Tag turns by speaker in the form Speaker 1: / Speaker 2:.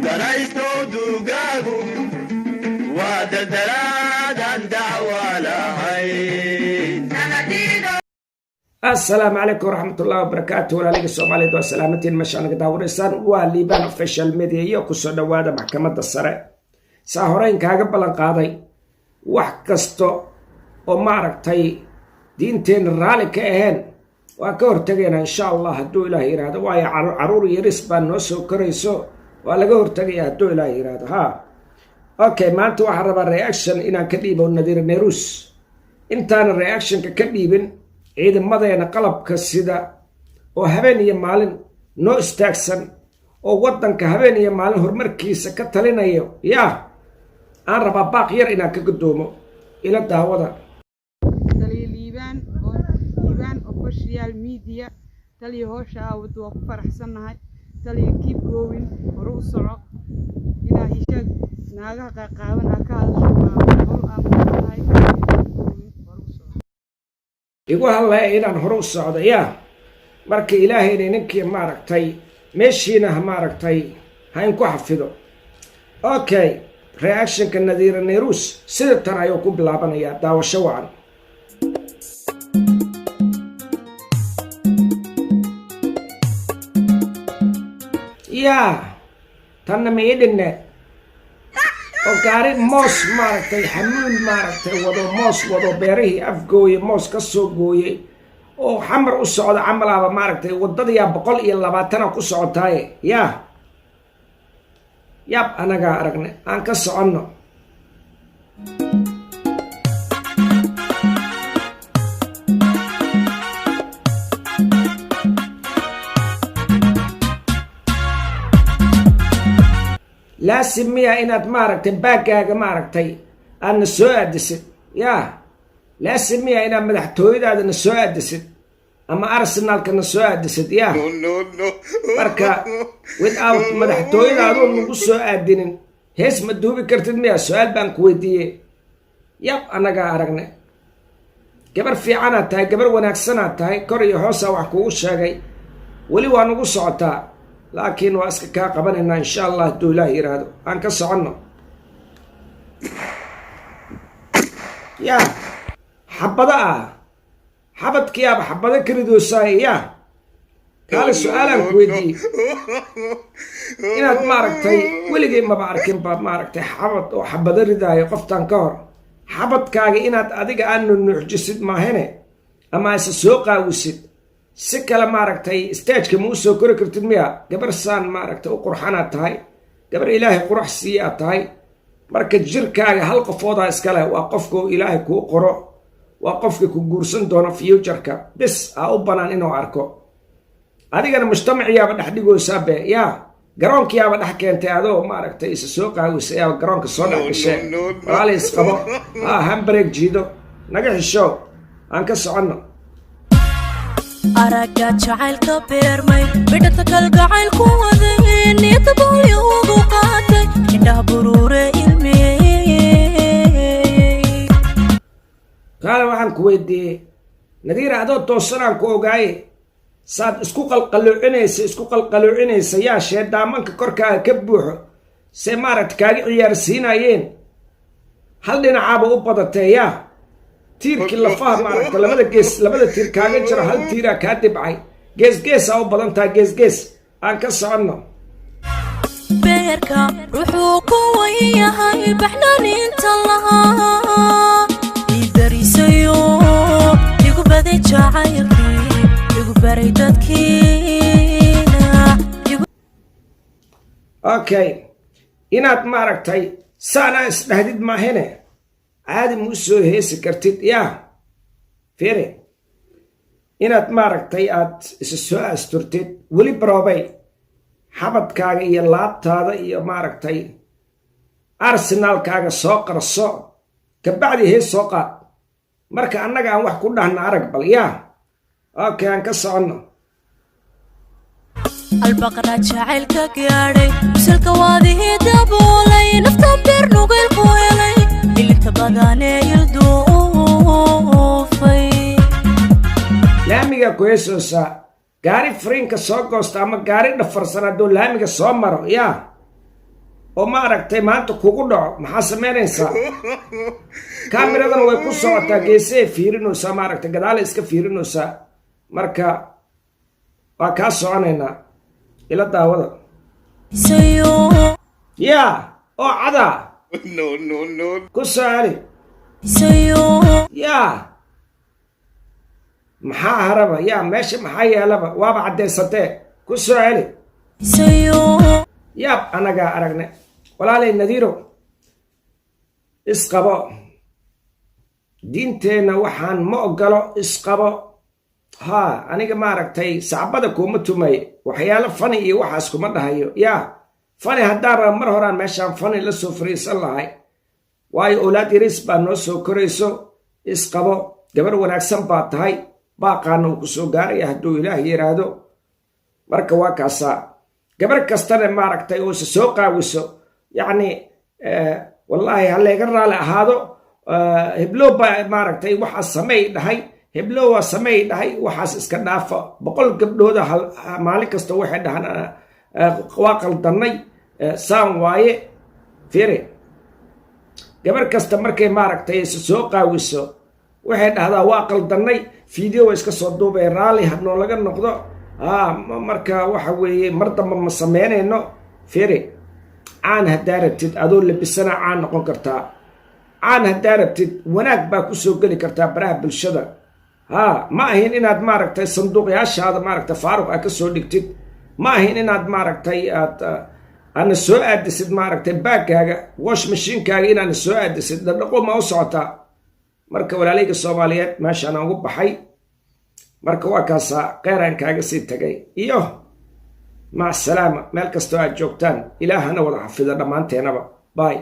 Speaker 1: daraysto duugaagu waa daldalaadan dacwa lahayn.
Speaker 2: السلام عليكم ورحمة الله وبركاته. ولالك الصومالي دوا سلامتين مشانك داوريسان والليبان official media iyo kusoo dhawaada maxkamadda sare. saa horeyn kaaga ballan qaaday wax kasto oo maaragtay diinteena raali ka ahayn waa ka hortagayna insha Allah hadduu Ilaahay yiraahdo. waayo caruur yaris baan noo soo korayso waa laga hortagaya hadduu Ilaahay yiraahdo. okay, maanta waxaan rabaa reaction inaan ka dhiibo Nadiir Nairus. intaan reactionka ka dhiibin ciidamadeena qalabka sida oo habeen iyo maalin noo istaagsan oo wadanka habeen iyo maalin horumarkiisa ka talinayo aan rabaa baaq yar inaan ka gudoomo ila daawada.
Speaker 3: liibaan official media taliya howsha aawadu waa ku faraxsanahay. taliya keep going, hore u soco ilaahay sheeg naagaha qaaqaaban ka
Speaker 2: igu hadlaya inaan hore u socdo marka ilaahayna ninkii maaragtay meeshiina maaragtay ha inku xafido. okay, reactionka Nadiir Nairus sida tan ayuu ku bilaabanayaa. daawasho wacan. tanna ma idhinne oo gaari moos maaragtay xamuul maaragtay wado moos wado beerihii afgooye moos ka soo gooyey oo xamar u socda camalaaba maaragtay wadadayaa 120 ku socotaaye yab anagaa aragne aan ka soconno. laasim miya inaad maaragtay baagaaga maaragtay aadna soo aadisid laasim miya inaad madaxtooyadaadana soo aadisid ama arsenalkana soo aadisid marka without madaxtooyadaadoo nagu soo aadinin hees ma duubi kartid miya? su-aal baan ku weydiiyey. yab anagaa aragne. gabar fiicanaad tahay, gabar wanaagsanaad tahay, kor iyo hoosaa wax kugu sheegay, weli waa nagu socotaa, laakiin waa iska kaa qabanaynaa insha Allah hadduu Ilaahay yiraahdo. aan ka soconno. xabada xabadkiyaaba xabada karidoosaay. kaale su-aalaan ku weydiiyey inaad maaragtay weligay maba arkin ba maaragtay xabad oo xabada ridaayo qoftan ka hor. xabadkaaga inaad adiga aad nuuxjisid maahane ama isa soo qaawisid si kale maaragtay stageka ma u soo kori kartid miya? gabar saan maaragtay u qurxanaad tahay, gabar ilaahay qurux siiye aad tahay, marka jirkaaga hal qofoodaa iskale. waa qofka ilaahay kuu qoro, waa qofka ku guursan doono futureka bis aa u banaan inuu arko. adigana mujtamaciyaaba dhex dhigoosabe garoonkiyaaba dhex keentay adoo maaragtay isa soo qaawisay yaa garoonka soo dhex gashee. walaala isqabo hambareeg jiido naga xishow. aan ka soconno.
Speaker 4: araga jacaylka beermay bidhata kalgacaylku waday niyada booyo ugu qaatay indhaha buruure ilmeeyey.
Speaker 2: kaale waxaan ku weydiiyey Nadiir, adoo toosanaan ku ogaaye saad isku qalqaloocinaysa sheedaamanka korkaaga ka buuxo see maaragta kaaga ciyaarsiinayeen hal dhinacaaba u badatee tiirkii lafaha maaragta labada tiir kaaga jiro hal tiiraa kaa dibcay. geesgeesaa u badantaa geesgees. aan ka soconno.
Speaker 4: beerka wuxuu ku wayahay baxnaaninta lahaa idarisayo igu baday jacaylkii igu baray dadkiina.
Speaker 2: okay, inaad maaragtay saanaa isdhahdid maahene caadi ma u soo heesi kartid. fere inaad maaragtay aad isa soo asturtid weli baroobay xabadkaaga iyo laabtaada iyo maaragtay arsenalkaaga soo qarso kabacdi hees soo qaad. marka annaga aan wax ku dhahna arag bal okay, aan ka soconno.
Speaker 4: albaqra jacaylka gaadhay usalka waadihii daboolay naftan beer nugayl ku helay ilinta badanee ilduufay.
Speaker 2: laamiga ku heesoosaa gaari fariinka soo goosta ama gaari dhafarsan hadduu laamiga soo maro oo ma aragtay maanta kugu dhaco maxaa samaynaysaa kaamiradana way ku socotaa geesee fiirinaysaa ma aragtay gadaala iska fiirinaysaa marka waa kaa soconaynaa ila daawada yaa oo cadaa ku soo celi yaa maxaa haraba yaa meesha maxaa yeelaba waaba caddaysatee ku soo celi yaab anagaa aragne walaalay nadiirow isqabo diinteenna waxaan ma ogolo isqabo haa aniga maaragtay sacbada kuuma tumay waxyaalo fani iyo waxaas kuma dhahayo yaa fani haddaan raba mar horaan meeshaan fani la soo fariisan lahay waayo owlaad yariis baa noo soo korayso isqabo gabar wanaagsan baa tahay baaqaana uu ku soo gaaraya hadduu ilaah yidhaahdo marka waa kaasaa gabar kastana maaragtay oo isa soo qaawiso yacni wallaahi hallayga raali ahaado heblow baa maaragtay waxaas samey dhahay heblow waa samey dhahay waxaas iska dhaafa 100 gabdhooda maalin kasta waxay dhahaan waa qaldannay saan waaye fiiri gabar kasta markay maaragtay isa soo qaawiso waxay dhahdaa waa qaldannay video iska soo duubay raali hadnoo laga noqdo marka waxa weeye mar damba ma samaynayno fiiri caan haddaa rabtid adoo labisana caan noqon kartaa caan haddaa rabtid wanaag baa ku soo geli kartaa baraha bulshada ma ahin inaad maaragtay sanduuqyaashaada maaragtay faaruq aad ka soo dhigtid ma ahin inaad maaragtay aadna soo aadisid maaragtay baagkaaga wash mashiinkaaga inaadna soo aadisid dhaqo ma u socotaa marka walaalayga soomaaliyeed meeshaana ugu baxay marka waa kaasaa qeyraan kaaga sii tagay iyo mac salaama meel kastoo aad joogtaan ilaahana wada xafido dhammaanteenaba باي